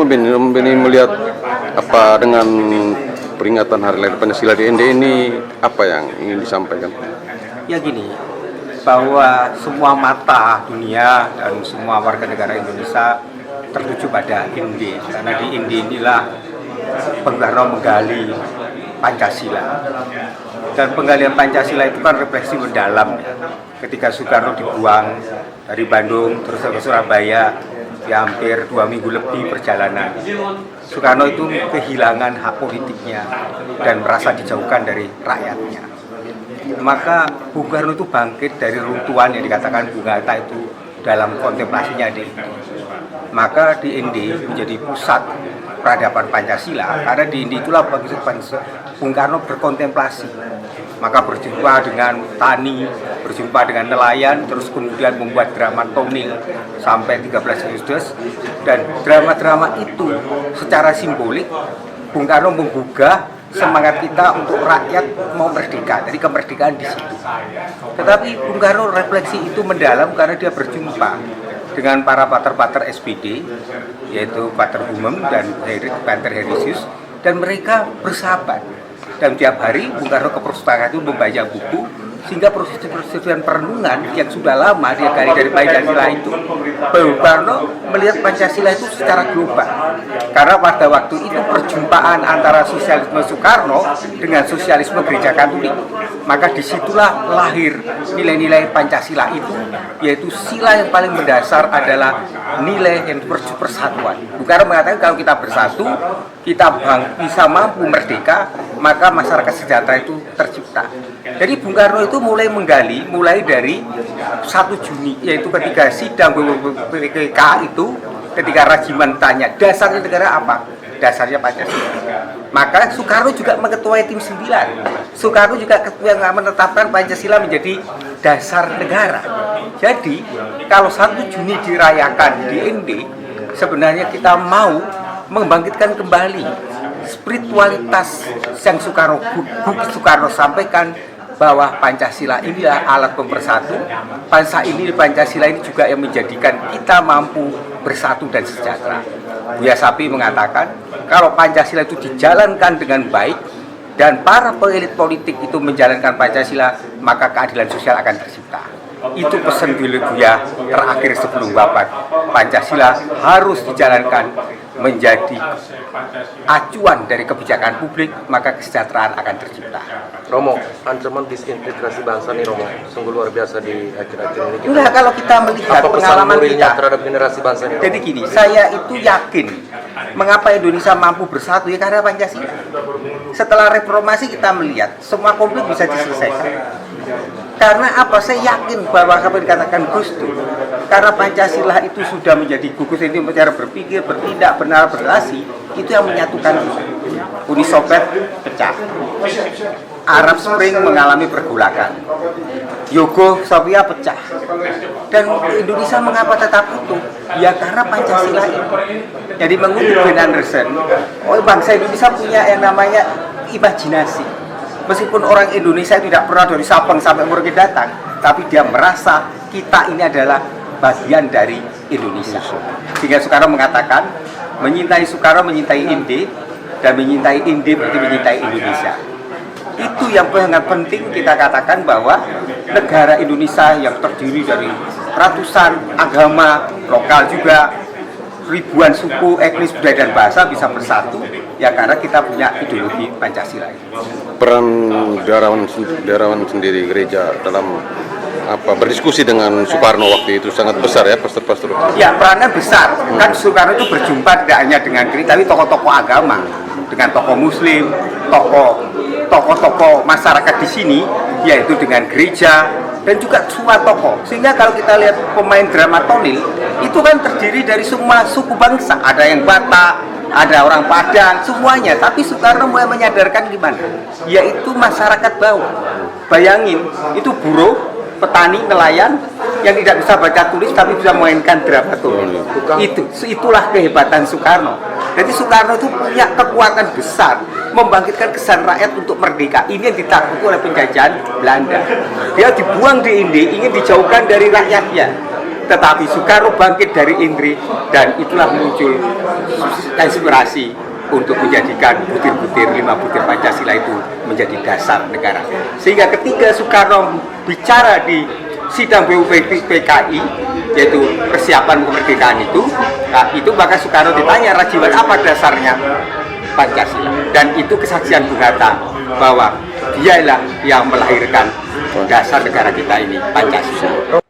Beni melihat apa dengan peringatan Hari Lahir Pancasila di ND ini, apa yang ingin disampaikan? Ya gini, bahwa semua mata dunia dan semua warga negara Indonesia tertuju pada IND, karena di IND inilah Bung Karno menggali Pancasila. Dan penggalian Pancasila itu kan refleksi mendalam. Ketika Soekarno dibuang dari Bandung terus ke Surabaya, ya hampir 2 minggu lebih perjalanan, Soekarno itu kehilangan hak politiknya dan merasa dijauhkan dari rakyatnya. Maka Bung Karno itu bangkit dari runtuhan yang dikatakan Bung Hatta itu dalam kontemplasinya di Indi. Maka di Indi menjadi pusat peradaban Pancasila, karena di Indi itulah Bung Karno berkontemplasi. Maka berjumpa dengan tani, berjumpa dengan nelayan, terus kemudian membuat drama tonil sampai 13 Agustus. Dan drama-drama itu secara simbolik Bung Karno menggugah semangat kita untuk rakyat mau merdeka. Jadi kemerdekaan di situ. Tetapi Bung Karno refleksi itu mendalam karena dia berjumpa dengan para pater-pater SPD, yaitu Pater Bumem dan Pater Herisius, dan mereka bersahabat. Dan tiap hari Bung Karno ke perpustakaan itu membaca buku, sehingga proses-proses perenungan yang sudah lama dia gali dari Pancasila itu, Bung Karno melihat Pancasila itu secara global. Karena pada waktu itu perjumpaan antara sosialisme Soekarno dengan sosialisme Gereja Katolik. Maka disitulah lahir nilai-nilai Pancasila itu, yaitu sila yang paling mendasar adalah nilai yang persatuan. Bung Karno mengatakan kalau kita bersatu, kita bisa mampu merdeka, maka masyarakat sejahtera itu tercipta. Jadi Bung Karno itu mulai menggali, mulai dari 1 Juni, yaitu ketika sidang BPK itu, ketika Rajiman tanya, dasarnya negara apa? Dasarnya Pancasila. Maka Soekarno juga mengetuai tim 9. Soekarno juga yang menetapkan Pancasila menjadi dasar negara. Jadi kalau 1 Juni dirayakan di ND, sebenarnya kita mau membangkitkan kembali spiritualitas yang Soekarno sampaikan, bahwa Pancasila inilah alat pemersatu. Pancasila ini juga yang menjadikan kita mampu bersatu dan sejahtera. Buya Sapi mengatakan kalau Pancasila itu dijalankan dengan baik dan para elit politik itu menjalankan Pancasila, maka keadilan sosial akan tercipta. Itu pesan Buya terakhir sebelum wafat. Pancasila harus dijalankan menjadi acuan dari kebijakan publik, maka kesejahteraan akan tercipta. Romo, ancaman disintegrasi bangsa nih Romo, sungguh luar biasa di akhir-akhir ini. Enggak, kalau kita melihat apa pengalaman kita terhadap generasi bangsa ini? Jadi gini, saya itu yakin mengapa Indonesia mampu bersatu, ya karena Pancasila. Setelah reformasi kita melihat semua konflik bisa diselesaikan. Karena apa? Saya yakin bahwa apa yang dikatakan Gus Dur, karena Pancasila itu sudah menjadi gugus ini cara berpikir, bertindak, benar, berrelasi, itu yang menyatukan Uni Soviet pecah. Arab Spring mengalami pergolakan. Yugoslavia pecah. Dan Indonesia mengapa tetap utuh? Ya karena Pancasila itu. Jadi mengutip Ben Anderson, bangsa Indonesia punya yang namanya imajinasi. Meskipun orang Indonesia tidak pernah dari Sabang sampai Merauke datang, tapi dia merasa kita ini adalah bagian dari Indonesia. Sehingga Soekarno mengatakan, menyintai Soekarno menyintai Indi, dan menyintai Indi berarti menyintai Indonesia. Itu yang sangat penting kita katakan, bahwa negara Indonesia yang terdiri dari ratusan agama lokal juga, ribuan suku, etnis, budaya dan bahasa bisa bersatu, ya karena kita punya ideologi Pancasila itu. Peran biarawan sendiri gereja dalam berdiskusi dengan Soekarno waktu itu sangat besar ya, pastor-pastor. Ya, perannya besar. Kan Soekarno itu berjumpa tidak hanya dengan gereja, tapi tokoh-tokoh agama, dengan tokoh Muslim, tokoh-tokoh masyarakat di sini, yaitu dengan gereja dan juga semua tokoh. Sehingga kalau kita lihat pemain drama tonil itu kan terdiri dari semua suku bangsa. Ada yang Batak, ada orang Padang, semuanya. Tapi Soekarno mulai menyadarkan gimana? Yaitu masyarakat bawah. Bayangin, itu buruh, petani, nelayan yang tidak bisa baca tulis tapi bisa memainkan drama tonil. Itulah kehebatan Soekarno. Jadi Soekarno itu punya kekuatan besar membangkitkan kesan rakyat untuk merdeka. Ini yang ditakuti oleh penjajahan Belanda. Dia dibuang di Indi, ingin dijauhkan dari rakyatnya. tetapi Soekarno bangkit dari Indri dan itulah muncul inspirasi untuk menjadikan butir-butir 5 butir Pancasila itu menjadi dasar negara. Sehingga ketika Soekarno bicara di sidang BUPKI, yaitu persiapan kemerdekaan itu maka Soekarno ditanya, Rajiwan, apa dasarnya Pancasila? Dan itu kesaksian Bung Hatta bahwa dialah yang melahirkan dasar negara kita ini, Pancasila.